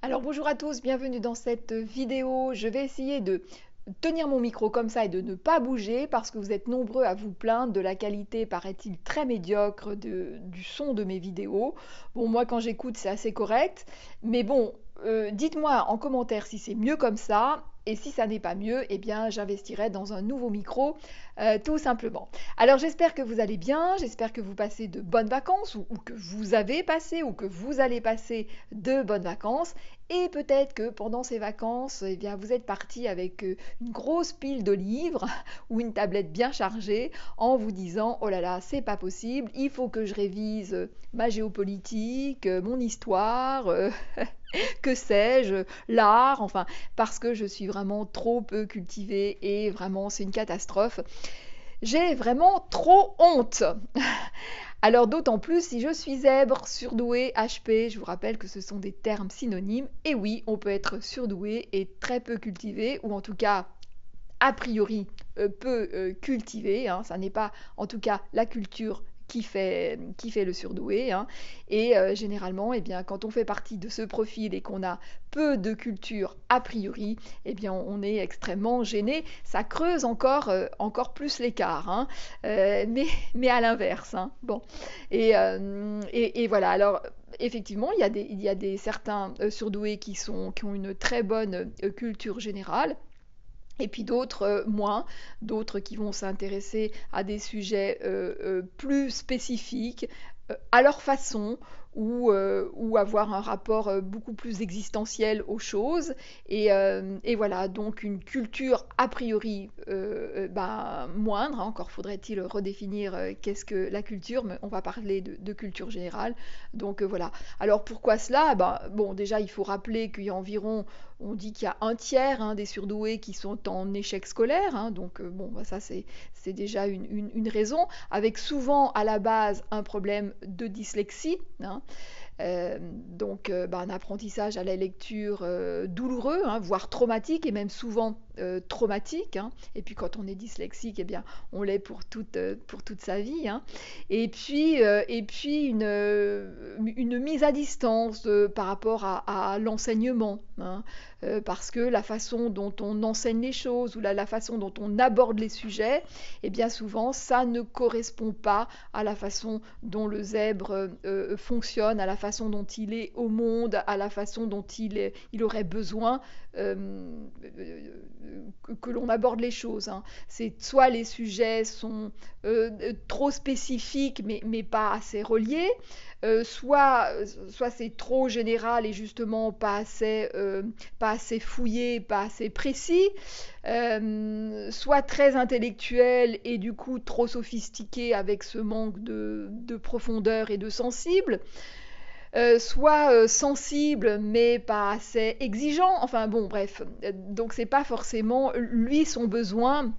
Alors bonjour à tous, bienvenue dans cette vidéo. Je vais essayer de tenir mon micro comme ça et de ne pas bouger parce que vous êtes nombreux à vous plaindre de la qualité, paraît-il, très médiocre du son de mes vidéos. Bon, moi quand j'écoute c'est assez correct, mais bon, dites-moi en commentaire si c'est mieux comme ça. Et si ça n'est pas mieux, eh bien j'investirai dans un nouveau micro, tout simplement. Alors j'espère que vous allez bien, j'espère que vous passez de bonnes vacances, ou que vous avez passé, ou que vous allez passer de bonnes vacances. Et peut-être que pendant ces vacances, eh bien, vous êtes parti avec une grosse pile de livres ou une tablette bien chargée en vous disant oh là là, c'est pas possible, il faut que je révise ma géopolitique, mon histoire, que sais-je, l'art, enfin, parce que je suis vraiment trop peu cultivée et vraiment c'est une catastrophe. J'ai vraiment trop honte. Alors d'autant plus si je suis zèbre, surdoué, HP, je vous rappelle que ce sont des termes synonymes, et oui, on peut être surdoué et très peu cultivé, ou en tout cas a priori peu cultivé, hein, ça n'est pas en tout cas la culture qui fait le surdoué. Hein. Et généralement, eh bien, quand on fait partie de ce profil et qu'on a peu de culture a priori, eh bien, on est extrêmement gêné. Ça creuse encore plus l'écart, hein. Mais à l'inverse. Hein. Bon. Et voilà. Alors, effectivement, il y a des certains surdoués qui ont une très bonne culture générale. Et puis d'autres moins, d'autres qui vont s'intéresser à des sujets plus spécifiques, à leur façon, ou avoir un rapport beaucoup plus existentiel aux choses. Et voilà, donc une culture a priori moindre. Hein, encore faudrait-il redéfinir qu'est-ce que la culture, mais on va parler de culture générale. Donc voilà. Alors pourquoi cela? Bon, déjà il faut rappeler qu'il y a environ, on dit qu'il y a un tiers hein, des surdoués qui sont en échec scolaire, hein, donc ça c'est déjà une raison, avec souvent à la base un problème de dyslexie, hein, un apprentissage à la lecture douloureux, hein, voire traumatique, et même souvent traumatique. Hein. Et puis quand on est dyslexique, eh bien, on l'est pour toute sa vie. Hein. Et puis une mise à distance par rapport à l'enseignement. Hein. Parce que la façon dont on enseigne les choses ou la façon dont on aborde les sujets, eh bien souvent ça ne correspond pas à la façon dont le zèbre fonctionne, à la façon dont il est au monde, à la façon dont il aurait besoin que l'on aborde les choses. Hein. C'est soit les sujets sont trop spécifiques mais pas assez reliés, soit c'est trop général et justement pas assez fouillé, pas assez précis, soit très intellectuel et du coup trop sophistiqué avec ce manque de profondeur et de sensible, soit sensible mais pas assez exigeant. Enfin bon, bref, donc c'est pas forcément lui son besoin.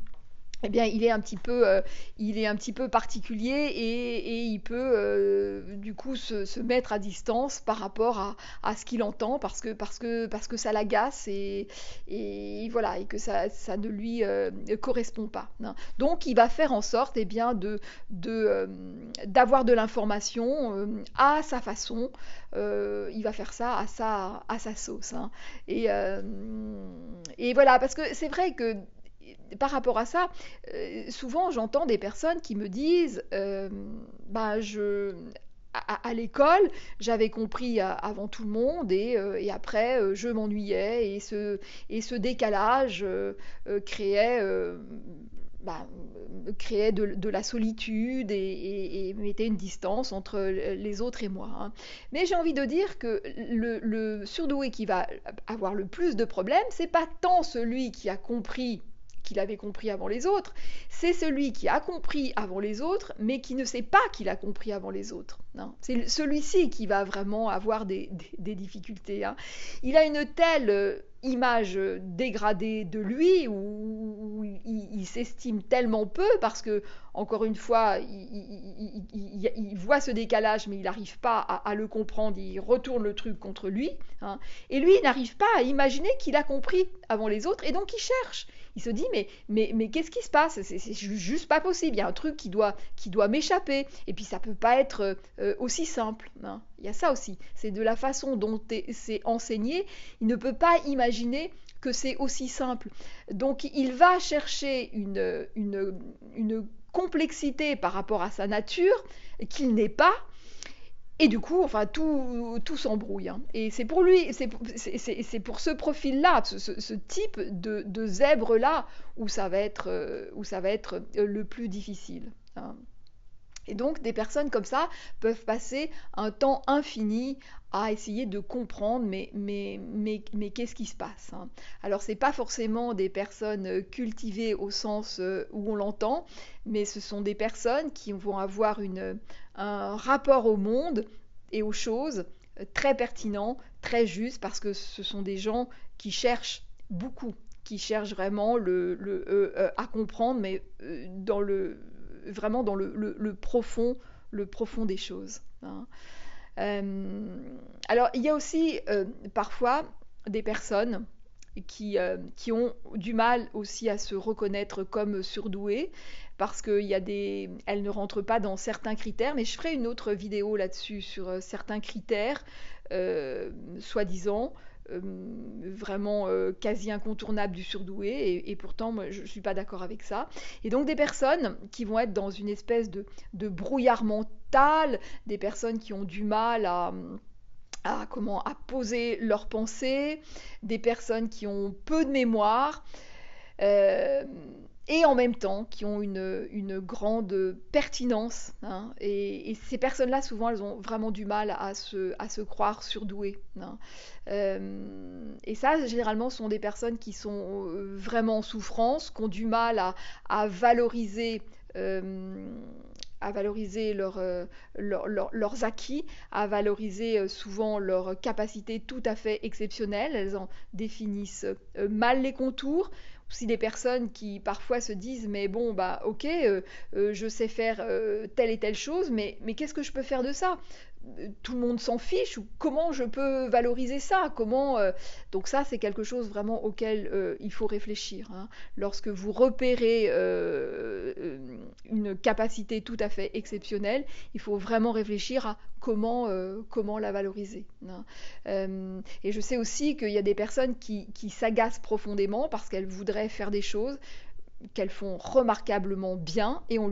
Eh bien, il est un petit peu particulier et il peut du coup se mettre à distance par rapport à ce qu'il entend parce que ça l'agace et voilà et que ça ne lui correspond pas. Hein. Donc, il va faire en sorte eh bien d'avoir de l'information à sa façon. Il va faire ça à sa sauce. Hein. Et, euh, et voilà, parce que c'est vrai que par rapport à ça, souvent j'entends des personnes qui me disent à l'école, j'avais compris avant tout le monde et après je m'ennuyais et ce décalage créait, bah, créait de la solitude et mettait une distance entre les autres et moi. Hein. Mais j'ai envie de dire que le surdoué qui va avoir le plus de problèmes, c'est pas tant celui qui a compris qu'il avait compris avant les autres, c'est celui qui a compris avant les autres, mais qui ne sait pas qu'il a compris avant les autres. Hein. C'est celui-ci qui va vraiment avoir des difficultés. Hein. Il a une telle image dégradée de lui où il s'estime tellement peu parce que encore une fois il voit ce décalage mais il n'arrive pas à le comprendre, il retourne le truc contre lui. Hein. Et lui il n'arrive pas à imaginer qu'il a compris avant les autres et donc il cherche. Il se dit mais qu'est-ce qui se passe, c'est juste pas possible, il y a un truc qui doit m'échapper et puis ça peut pas être aussi simple, hein. Il y a ça aussi. C'est de la façon dont c'est enseigné. Il ne peut pas imaginer que c'est aussi simple. Donc il va chercher une complexité par rapport à sa nature qu'il n'est pas. Et du coup, enfin, tout s'embrouille, hein. Et c'est pour lui, c'est pour ce profil-là, ce type de zèbre-là, où ça va être le plus difficile, hein. Et donc, des personnes comme ça peuvent passer un temps infini à essayer de comprendre, mais qu'est-ce qui se passe, hein. Alors, c'est pas forcément des personnes cultivées au sens où on l'entend, mais ce sont des personnes qui vont avoir un rapport au monde et aux choses très pertinent, très juste, parce que ce sont des gens qui cherchent beaucoup, qui cherchent vraiment à comprendre, mais vraiment dans le profond des choses, hein. Alors, il y a aussi parfois des personnes qui ont du mal aussi à se reconnaître comme surdouées parce qu'elles ne rentrent pas dans certains critères, mais je ferai une autre vidéo là-dessus sur certains critères, soi-disant, euh, vraiment quasi incontournables du surdoué, et pourtant moi, je ne suis pas d'accord avec ça. Et donc des personnes qui vont être dans une espèce de brouillard mental, des personnes qui ont du mal à poser leurs pensées, des personnes qui ont peu de mémoire, euh, et en même temps qui ont une grande pertinence, hein. Et ces personnes-là, souvent, elles ont vraiment du mal à se croire surdouées, hein. Et ça, généralement, sont des personnes qui sont vraiment en souffrance, qui ont du mal à valoriser... euh, à valoriser leurs acquis, à valoriser souvent leurs capacités tout à fait exceptionnelles. Elles en définissent mal les contours. Aussi des personnes qui parfois se disent mais bon bah ok, je sais faire telle et telle chose, mais qu'est-ce que je peux faire de ça? Tout le monde s'en fiche, ou comment je peux valoriser ça? Donc ça, c'est quelque chose vraiment auquel il faut réfléchir, hein. Lorsque vous repérez une capacité tout à fait exceptionnelle, il faut vraiment réfléchir à comment la valoriser, hein. Et je sais aussi qu'il y a des personnes qui s'agacent profondément parce qu'elles voudraient faire des choses qu'elles font remarquablement bien, et on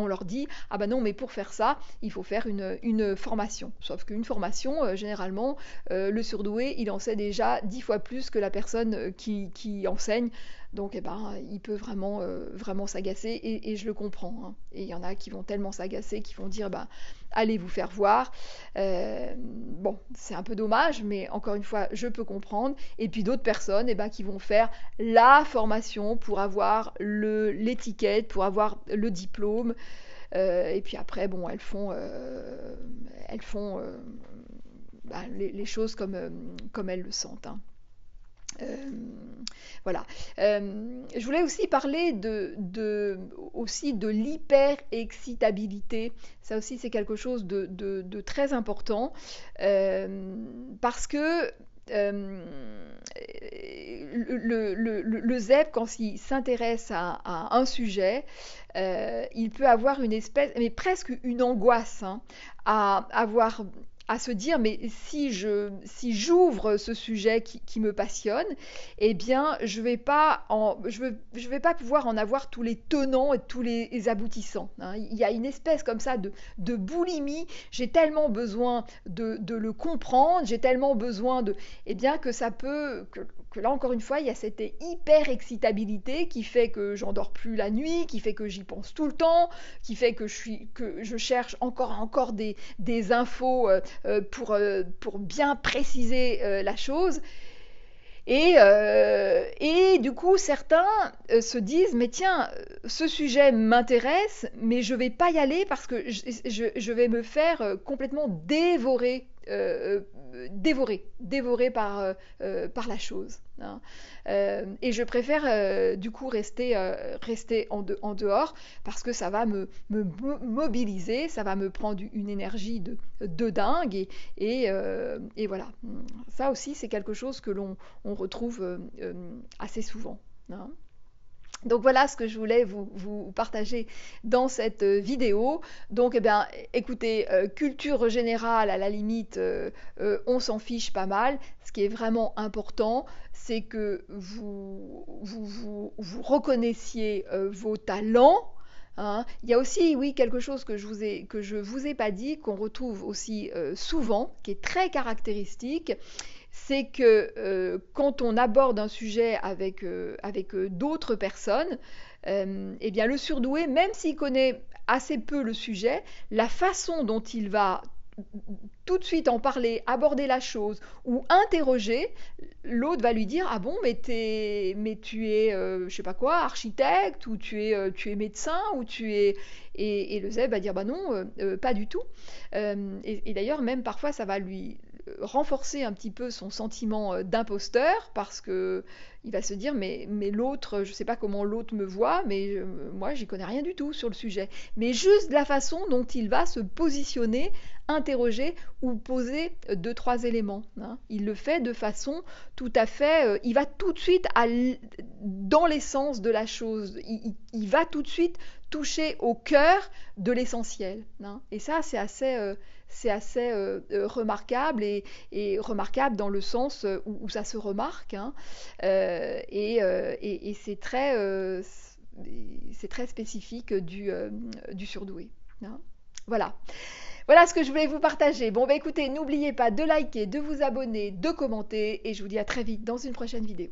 leur dit ah ben non, mais pour faire ça il faut faire une formation, sauf qu'une formation généralement le surdoué il en sait déjà 10 fois plus que la personne qui enseigne. Donc eh ben, il peut vraiment s'agacer, et je le comprends, hein. Et il y en a qui vont tellement s'agacer qui vont dire bah, allez vous faire voir. Bon, c'est un peu dommage, mais encore une fois, je peux comprendre. Et puis d'autres personnes eh ben, qui vont faire la formation pour avoir l'étiquette, pour avoir le diplôme. Et puis après, bon, elles font bah, les choses comme elles le sentent, hein. Euh, voilà. Je voulais aussi parler aussi de l'hyper-excitabilité. Ça aussi, c'est quelque chose de très important, parce que le zèbre, quand il s'intéresse à un sujet, il peut avoir une espèce, mais presque une angoisse, hein, à se dire mais si j'ouvre ce sujet qui me passionne, eh bien je vais pas pouvoir en avoir tous les tenants et tous les aboutissants, hein. Il y a une espèce comme ça de boulimie. J'ai tellement besoin de le comprendre, j'ai tellement besoin eh bien que ça peut que là encore une fois il y a cette hyper excitabilité qui fait que j'en dors plus la nuit, qui fait que j'y pense tout le temps, qui fait que je cherche encore des infos pour bien préciser la chose. Et du coup, certains se disent, mais tiens, ce sujet m'intéresse, mais je vais pas y aller parce que je vais me faire complètement dévorer par la chose, hein. Et je préfère du coup rester en dehors, parce que ça va me mobiliser, ça va me prendre une énergie de dingue, et voilà. Ça aussi, c'est quelque chose que on retrouve assez souvent, hein. Donc voilà ce que je voulais vous partager dans cette vidéo. Donc eh bien, écoutez, culture générale, à la limite, on s'en fiche pas mal. Ce qui est vraiment important, c'est que vous reconnaissiez vos talents. Hein. Il y a aussi, oui, quelque chose que je vous ai pas dit, qu'on retrouve aussi souvent, qui est très caractéristique, c'est que quand on aborde un sujet avec d'autres personnes, eh bien le surdoué, même s'il connaît assez peu le sujet, la façon dont il va tout de suite en parler, aborder la chose ou interroger, l'autre va lui dire ah bon mais tu es je sais pas quoi architecte ou tu es médecin ou tu es et le zèbre va dire bah non pas du tout. Et d'ailleurs même parfois ça va lui renforcer un petit peu son sentiment d'imposteur parce que il va se dire mais l'autre, je sais pas comment l'autre me voit, mais moi j'y connais rien du tout sur le sujet. Mais juste la façon dont il va se positionner, interroger ou poser deux trois éléments. Hein. Il le fait de façon tout à fait, il va tout de suite dans l'essence de la chose. Il va tout de suite toucher au cœur de l'essentiel. Hein. Et ça c'est assez remarquable et remarquable dans le sens où ça se remarque. Hein. Et c'est très spécifique du surdoué. Hein. Voilà. Voilà ce que je voulais vous partager. Bon, bah écoutez, n'oubliez pas de liker, de vous abonner, de commenter, et je vous dis à très vite dans une prochaine vidéo.